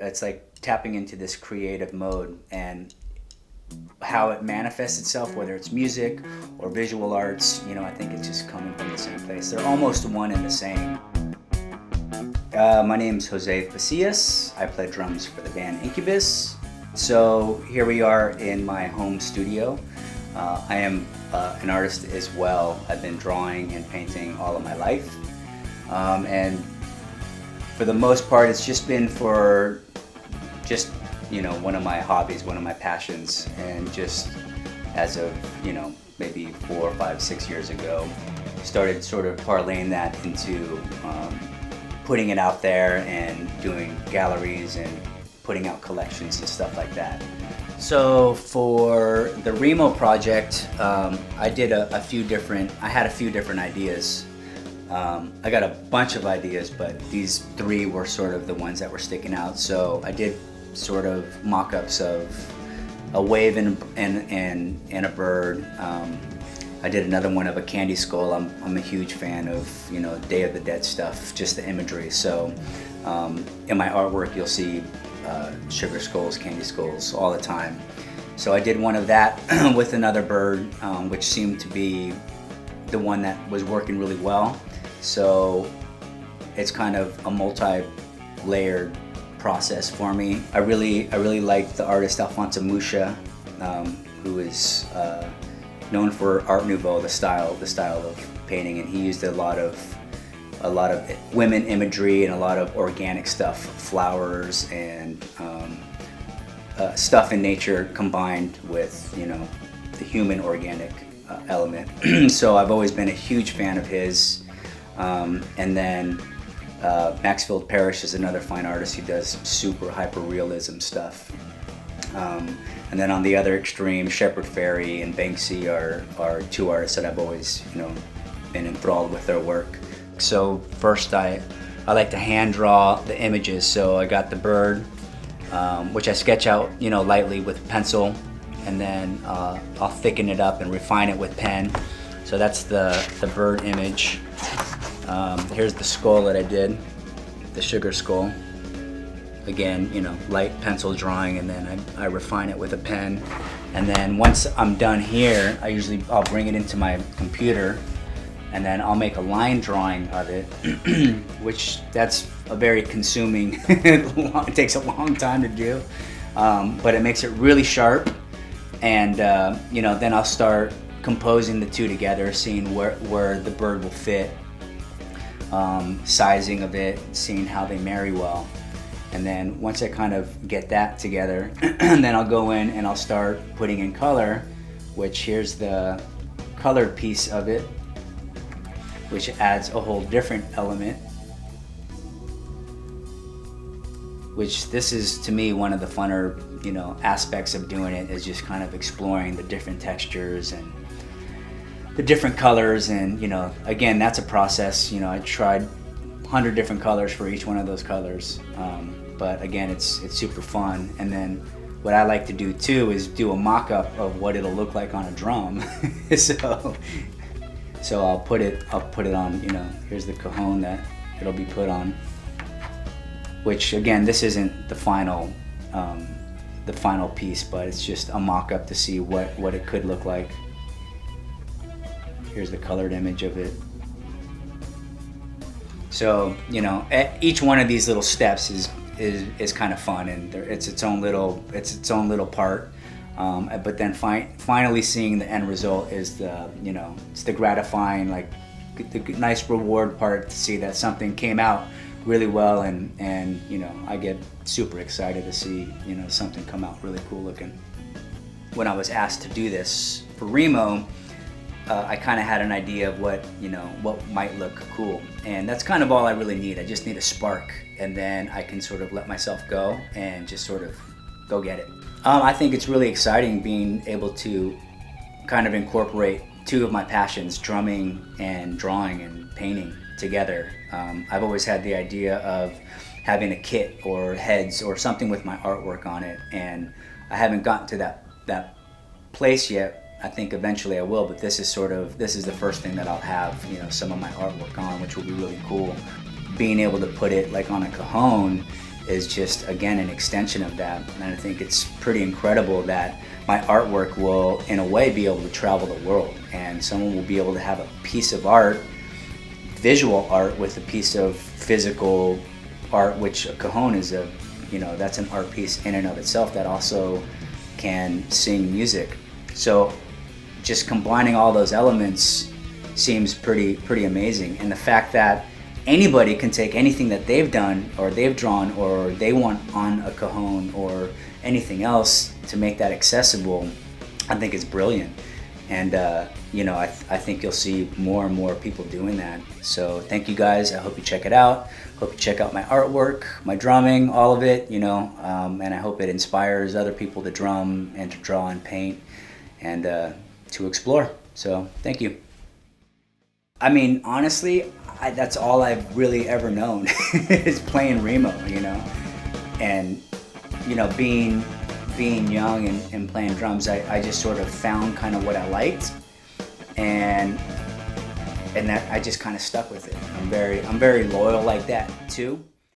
it's like tapping into this creative mode, and how it manifests itself, whether it's music or visual arts, I think it's just coming from the same place. They're almost one and the same. My name's José Pasillas. I play drums for the band Incubus. So here we are in my home studio. I am an artist as well. I've been drawing and painting all of my life. And for the most part, it's just been for one of my hobbies, one of my passions. And just as of, maybe 4, 5, 6 years ago, started sort of parlaying that into putting it out there and doing galleries and putting out collections and stuff like that. So for the Remo project, I had a few different ideas. I got a bunch of ideas, but these 3 were sort of the ones that were sticking out. So I did sort of mock-ups of a wave and a bird. I did another one of a candy skull. I'm a huge fan of Day of the Dead stuff, just the imagery. So in my artwork, you'll see sugar skulls, candy skulls all the time. So I did one of that with another bird, which seemed to be the one that was working really well. So it's kind of a multi-layered process for me. I really like the artist Alfonso Musha, who is known for Art Nouveau, the style of painting, and he used a lot of women imagery and a lot of organic stuff, flowers and stuff in nature combined with the human organic element. So I've always been a huge fan of his. And then Maxfield Parrish is another fine artist who does super hyper realism stuff. And then on the other extreme, Shepard Fairey and Banksy are 2 artists that I've always been enthralled with their work. So first I like to hand draw the images. So I got the bird, which I sketch out lightly with pencil, and then I'll thicken it up and refine it with pen. So that's the bird image. Here's the skull that I did, the sugar skull. Again, light pencil drawing, and then I refine it with a pen. And then once I'm done here, I'll bring it into my computer, and then I'll make a line drawing of it, which that's a very consuming, it takes a long time to do, but it makes it really sharp. And then I'll start composing the 2 together, seeing where the bird will fit, sizing of it, seeing how they marry well. And then once I kind of get that together, then I'll go in and I'll start putting in color, which here's the colored piece of it, which adds a whole different element. Which this is, to me, one of the funner, aspects of doing it, is just kind of exploring the different textures and the different colors. And, again, that's a process. I tried 100 different colors for each one of those colors. But again, it's super fun. And then what I like to do too is do a mock-up of what it'll look like on a drum. So I'll put it on, here's the cajon that it'll be put on. Which again, this isn't the final piece, but it's just a mock-up to see what it could look like. Here's the colored image of it. So each one of these little steps is kind of fun, and it's its own little part. But then finally seeing the end result is it's the gratifying, like the nice reward part, to see that something came out really well, and I get super excited to see something come out really cool looking. When I was asked to do this for Remo, I kind of had an idea of what might look cool, and that's kind of all I really need. I just need a spark, and then I can sort of let myself go and just sort of go get it. I think it's really exciting being able to kind of incorporate 2 of my passions, drumming and drawing and painting, together. I've always had the idea of having a kit or heads or something with my artwork on it, and I haven't gotten to that place yet. I think eventually I will, but this is the first thing that I'll have some of my artwork on, which will be really cool. Being able to put it like on a cajon is just, again, an extension of that. And I think it's pretty incredible that my artwork will, in a way, be able to travel the world, and someone will be able to have a piece of art, visual art, with a piece of physical art, which a cajon is a, you know, that's an art piece in and of itself that also can sing music. So just combining all those elements seems pretty amazing. And the fact that anybody can take anything that they've done or they've drawn or they want on a cajon or anything else to make that accessible, I think is brilliant. And you know, I think you'll see more and more people doing that. So thank you guys. I hope you check it out. Hope you check out my artwork, my drumming, all of it, you know, and I hope it inspires other people to drum and to draw and paint and to explore. So thank you. I mean, honestly, that's all I've really ever known is playing Remo, you know, and you know, being young and playing drums, I just sort of found kind of what I liked, and that I just kind of stuck with it. I'm very loyal like that too.